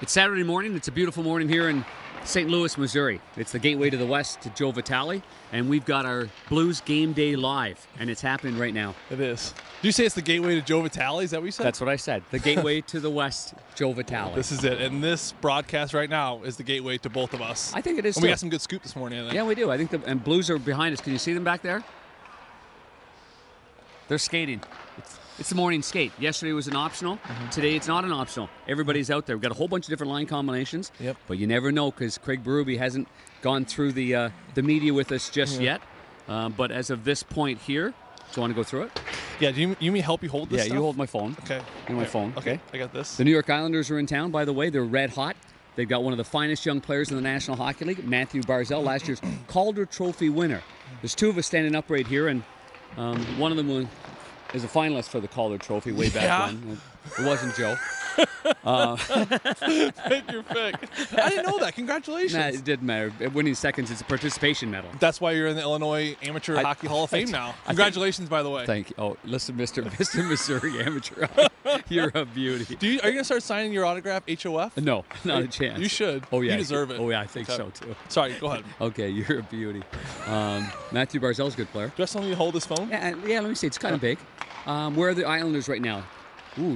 It's Saturday morning. It's a beautiful morning here in St. Louis, Missouri. It's the gateway to the west to Joe Vitale, and we've got our Blues Game Day live, and it's happening right now. It is. Did you say it's the gateway to Joe Vitale? Is that what you said? That's what I said. The gateway to the west, Joe Vitale. This is it. And this broadcast right now is the gateway to both of us. I think it is, and too. We got some good scoop this morning, I think. Yeah, we do. I think and Blues are behind us. Can you see them back there? They're skating. It's the morning skate. Yesterday was an optional. Today it's not an optional. Everybody's out there. We've got a whole bunch of different line combinations. Yep. But you never know because Craig Berube hasn't gone through the media with us just yet. But as of this point here, do you want to go through it? Yeah, do you mean me help you hold this Yeah, stuff? you hold my phone. Okay. And my phone. Okay, I got this. The New York Islanders are in town, by the way. They're red hot. They've got one of the finest young players in the National Hockey League, Matthew Barzal, last year's Calder Trophy winner. There's two of us standing up right here, and one of them is a finalist for the Calder Trophy way back when. It wasn't Joe. Take your pick. I didn't know that. Congratulations. Nah, it didn't matter. Winning seconds is a participation medal. That's why you're in the Illinois Amateur Hockey Hall of Fame now. Congratulations, by the way. Thank you. Oh, listen, Mr. Missouri Amateur. You're a beauty. Are you going to start signing your autograph HOF? No, not a chance. You should. Oh, yeah. You deserve it. Oh, yeah, I think so, too. Sorry, go ahead. Okay, you're a beauty. Matthew Barzal's a good player. Do I still need to hold this phone? Yeah, let me see. It's kind of big. Where are the Islanders right now?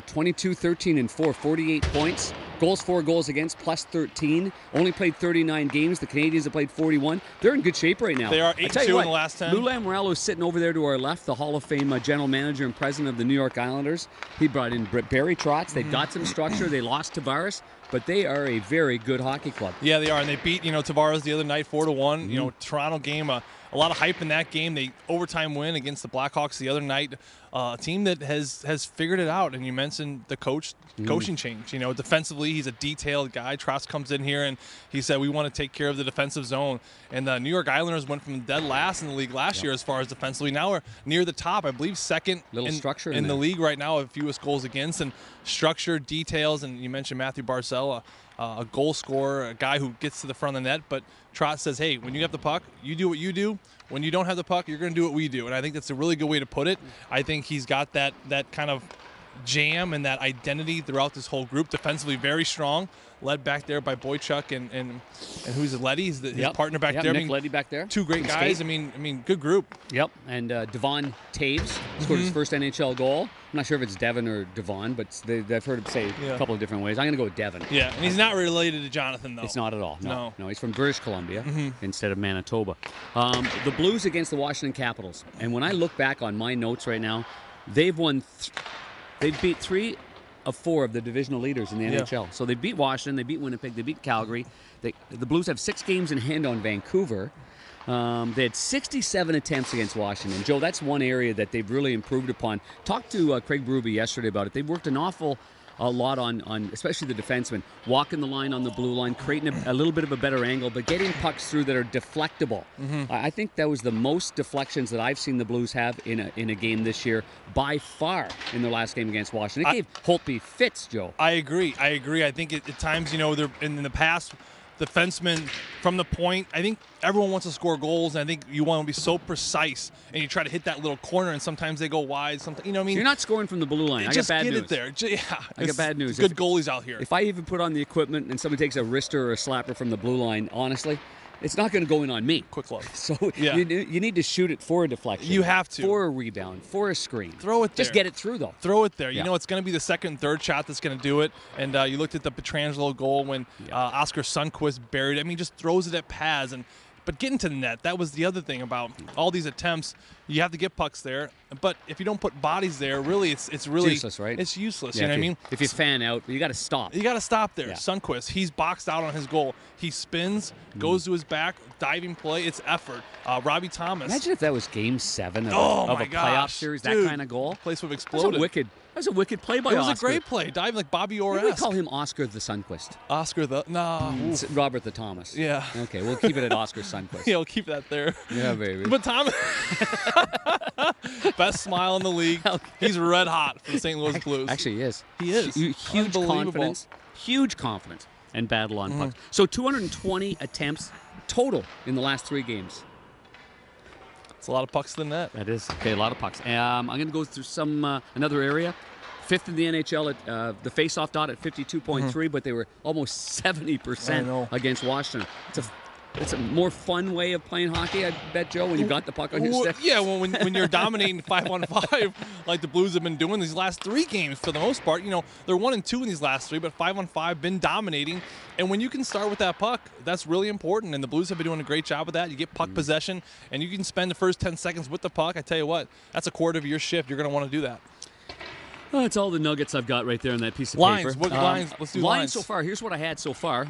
22, 13, and 4, 48 points. Goals, 4 goals against, plus 13. Only played 39 games. The Canadians have played 41. They're in good shape right now. They are 8-2 in the last 10. Lou Lamoriello is sitting over there to our left, the Hall of Fame general manager and president of the New York Islanders. He brought in Barry Trotz. They've got some structure. They lost Tavares, but they are a very good hockey club. Yeah, they are, and they beat Tavares the other night 4-1. Toronto game. A lot of hype in that game. They overtime win against the Blackhawks the other night. A team that has figured it out. And you mentioned the coaching change. Defensively, he's a detailed guy. Trotz comes in here and he said, we want to take care of the defensive zone. And the New York Islanders went from dead last in the league last year as far as defensively. Now we're near the top. I believe second structure in the league right now of fewest goals against. And structure, details, and you mentioned Matthew Barzal, a goal scorer, a guy who gets to the front of the net. But Trotz says, hey, when you have the puck, you do what you do. When you don't have the puck, you're going to do what we do. And I think that's a really good way to put it. I think he's got that kind of jam and that identity throughout this whole group. Defensively very strong, led back there by Boychuk and who's it, Letty? He's his partner back there. Nick Letty back there. Two great guys. Skate. I mean, good group. Yep, and Devon Taves scored his first NHL goal. I'm not sure if it's Devon or Devon, but I've heard him say a couple of different ways. I'm going to go with Devon. Yeah, and he's not related to Jonathan, though. It's not at all. No, he's from British Columbia instead of Manitoba. The Blues against the Washington Capitals. And when I look back on my notes right now, they've won. They've beat 3 of 4 of the divisional leaders in the NHL. So they beat Washington, they beat Winnipeg, they beat Calgary. The Blues have 6 games in hand on Vancouver. They had 67 attempts against Washington. Joe, that's one area that they've really improved upon. Talked to Craig Berube yesterday about it. They've worked an awful lot on especially the defensemen, walking the line on the blue line, creating a little bit of a better angle, but getting pucks through that are deflectable. I think that was the most deflections that I've seen the Blues have in a game this year by far in their last game against Washington. It gave Holtby fits, Joe. I agree. I think at times, they're in the past, defensemen from the point, I think everyone wants to score goals, and I think you want to be so precise, and you try to hit that little corner, and sometimes they go wide. Sometimes, what I mean? You're not scoring from the blue line. I got bad news. Just get it there. Yeah, I got bad news. Good goalies out here. If I even put on the equipment and somebody takes a wrister or a slapper from the blue line, honestly, it's not going to go in on me. Quick look. So you need to shoot it for a deflection. You have to. For a rebound, for a screen. Throw it there. Just get it through, though. Throw it there. You know it's going to be the second and third shot that's going to do it. And you looked at the Pietrangelo goal when Oscar Sundqvist buried it. I mean, just throws it at pads. But getting to the net, that was the other thing about all these attempts. You have to get pucks there, but if you don't put bodies there, really, it's really useless, right? It's useless. Yeah, you know what I mean? If you fan out, you got to stop. You got to stop there. Yeah. Sundqvist, he's boxed out on his goal. He spins, goes to his back, diving play. It's effort. Robbie Thomas. Imagine if that was Game 7 of a playoff gosh, series. dude, that kind of goal. The place would have exploded. That was a wicked play by Oscar. It was Oscar. a great play, diving like Bobby Orr. We call him Oscar the Sundqvist. Oscar the Robert the Thomas. Yeah. Okay, we'll keep it at Oscar Sundqvist. Yeah, we'll keep that there. Yeah, baby. But Thomas, best smile in the league. He's red hot for the St. Louis Blues. Actually, he is. He is. Huge confidence, and battle on pucks. So 220 attempts total in the last 3 games. It's a lot of pucks in the net. That is. Okay, a lot of pucks. I'm going to go through another area. fifth in the NHL at the face-off dot at 52.3, but they were almost 70% against Washington. It's a more fun way of playing hockey, I bet, Joe, when you got the puck on your stick. Yeah, well, when you're dominating 5-on-5 like the Blues have been doing these last 3 games for the most part. You know, they're 1-2 in these last 3, but 5-on-5 been dominating. And when you can start with that puck, that's really important. And the Blues have been doing a great job with that. You get puck possession, and you can spend the first 10 seconds with the puck. I tell you what, that's a quarter of your shift. You're going to want to do that. Well, that's all the nuggets I've got right there on that piece of lines. paper. What lines? Let's do lines. So far. Here's what I had so far.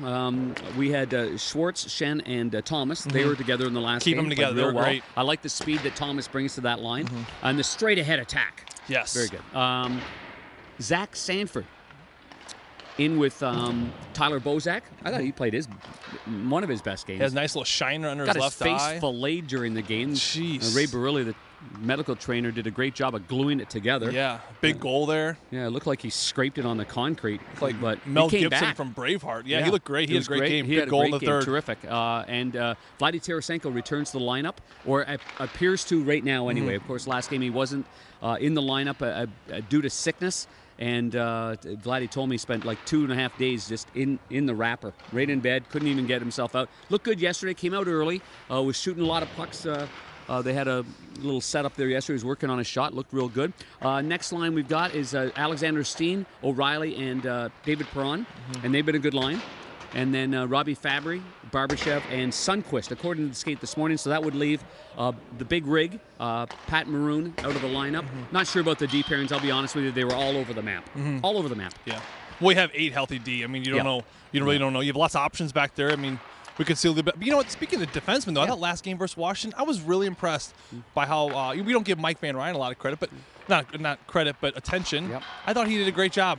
We had Schwartz, Shen, and Thomas. They were together in the last game. Keep them together. They're great. I like the speed that Thomas brings to that line. And the straight-ahead attack. Yes. Very good. Zach Sanford in with Tyler Bozak. I thought he played one of his best games. He has a nice little shiner under his left eye. Got his face filleted during the game. Jeez. Ray Barilli, the medical trainer, did a great job of gluing it together. Yeah, big goal there. Yeah, it looked like he scraped it on the concrete. But Mel Gibson from Braveheart. Yeah, he looked great. He had a great game. He had a goal great in the game. third. Terrific. And Vladdy Tarasenko returns to the lineup, or appears to right now anyway. Of course, last game he wasn't in the lineup due to sickness. And Vladdy told me he spent like 2.5 days just in the wrapper, right in bed, couldn't even get himself out. Looked good yesterday, came out early, was shooting a lot of pucks. They had a little setup there yesterday. He was working on a shot, looked real good. Next line we've got is Alexander Steen, O'Reilly, and David Perron, and they've been a good line. And then Robbie Fabry, Barbashev, and Sundquist, according to the skate this morning. So that would leave the big rig, Pat Maroon, out of the lineup. Not sure about the D pairings, I'll be honest with you. They were all over the map. All over the map. Yeah. We have 8 healthy D. I mean, you don't know. You really don't know. You have lots of options back there. I mean, we could see a little bit. But you know what? Speaking of defensemen, though, I thought last game versus Washington, I was really impressed by how we don't give Mike Van Ryn a lot of credit, but not credit, but attention. I thought he did a great job.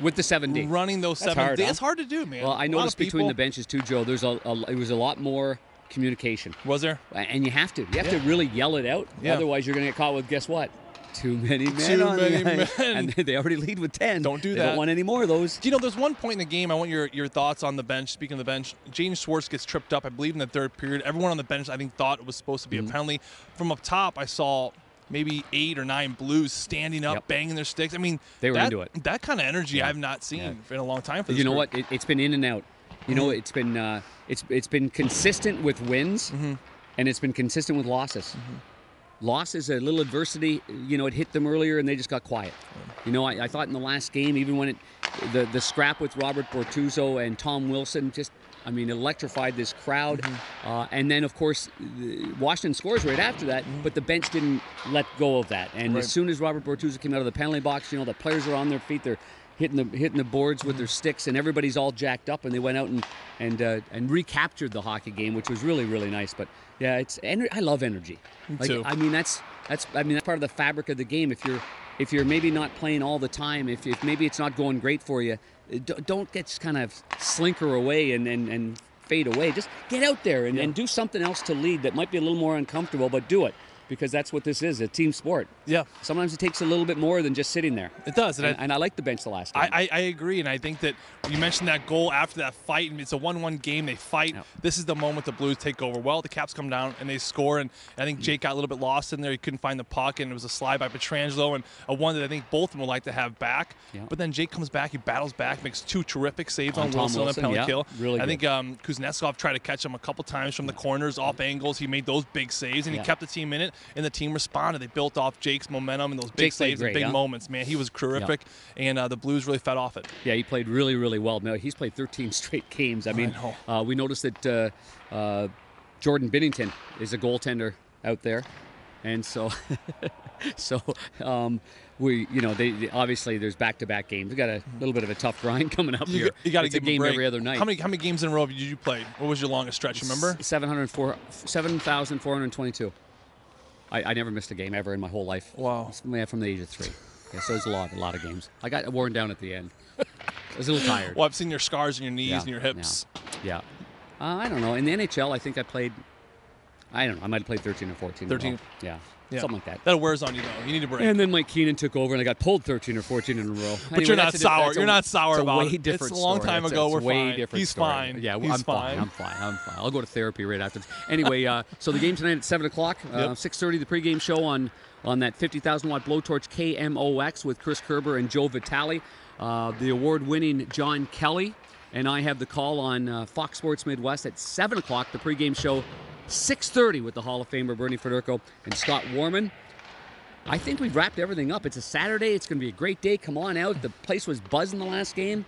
With the 7D. Running those 7D. It's hard to do, man. Well, I noticed between the benches, too, Joe, it was a lot more communication. Was there? And you have to. You have to really yell it out. Otherwise, you're going to get caught with, guess what? Too many men on the ice. And they already lead with 10. Don't do that. They don't want any more of those. You know, there's one point in the game, I want your thoughts on the bench. Speaking of the bench, James Schwartz gets tripped up, I believe, in the third period. Everyone on the bench, I think, thought it was supposed to be a penalty. From up top, I saw maybe 8 or 9 Blues standing up, banging their sticks. I mean, they were into it. That kind of energy I have not seen in a long time for this You know group. what? It's been in and out. You know, it's been consistent with wins, and it's been consistent with losses. Losses, a little adversity, you know, it hit them earlier and they just got quiet. You know, I thought in the last game, even when the scrap with Robert Bortuzzo and Tom Wilson just, I mean, electrified this crowd. And then, of course, Washington scores right after that, but the bench didn't let go of that. And as soon as Robert Bortuzzo came out of the penalty box, you know, the players are on their feet. They're hitting the boards with their sticks, and everybody's all jacked up. And they went out and recaptured the hockey game, which was really, really nice. But yeah, I love energy. Me too. I mean, that's part of the fabric of the game. If you're maybe not playing all the time, if maybe it's not going great for you, don't get kind of slinker away and fade away. Just get out there and do something else to lead that might be a little more uncomfortable, but do it. Because that's what this is, a team sport. Yeah. Sometimes it takes a little bit more than just sitting there. It does. And I like the bench the last game. I agree, and I think that you mentioned that goal after that fight, and it's a 1-1 game. They fight. Yep. This is the moment the Blues take over. Well, the Caps come down, and they score, and I think Jake got a little bit lost in there. He couldn't find the puck, and it was a slide by Pietrangelo, and a one that I think both of them would like to have back. Yep. But then Jake comes back, he battles back, makes 2 terrific saves on Wilson and a penalty kill. Really I think Kuznetsov tried to catch him a couple times from the corners, off angles. He made those big saves, and he kept the team in it, and the team responded. They built off Jake's momentum and those big saves and big moments. Man, he was terrific, and the Blues really fed off it. Yeah, he played really, really well. Now, he's played 13 straight games. I mean, we noticed that Jordan Binnington is a goaltender out there, and so we, you know, they obviously there's back-to-back games. We got a little bit of a tough grind coming up here. You got to give a game every other night. How many games in a row did you play? What was your longest stretch? Remember? 7,422. I never missed a game ever in my whole life. Wow. From the age of 3. Yeah, so it was a lot of games. I got worn down at the end. I was a little tired. Well, I've seen your scars in your knees and your hips. Yeah. I don't know. In the NHL, I think I played, I don't know, I might have played 13 or 14. 13? Yeah. Something like that. That wears on you, though. You need a break. And then Mike Keenan took over, and I got pulled 13 or 14 in a row. But anyway, you're not sour. You're not sour about it. It's a long time ago. We're way fine. Different He's story. fine. Yeah, I'm fine. I'll go to therapy right after. Anyway, so the game tonight at 7 o'clock, 6:30, the pregame show on on that 50,000-watt blowtorch KMOX with Chris Kerber and Joe Vitale. The award-winning John Kelly and I have the call on Fox Sports Midwest at 7 o'clock, the pregame show, 6:30 with the Hall of Famer Bernie Federko and Scott Warman. I think we've wrapped everything up. It's a Saturday. It's going to be a great day. Come on out. The place was buzzing the last game.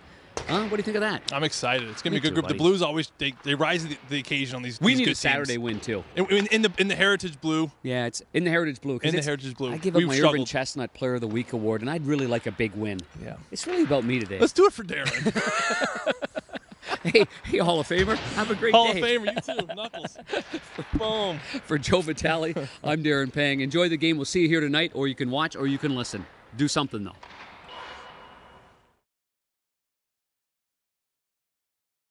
What do you think of that? I'm excited. It's going to be a good group. Buddy. The Blues always they rise to the occasion on these. We these need good a Saturday teams. win too. In the Heritage Blue. Yeah, it's in the Heritage Blue. In the Heritage Blue. I give up We've my Urban struggled. Chestnut Player of the Week award, and I'd really like a big win. Yeah. It's really about me today. Let's do it for Darren. Hey, Hall of Famer, have a great Hall day. of Famer, you too. Knuckles. Boom. For Joe Vitale, I'm Darren Pang. Enjoy the game. We'll see you here tonight, or you can watch, or you can listen. Do something, though.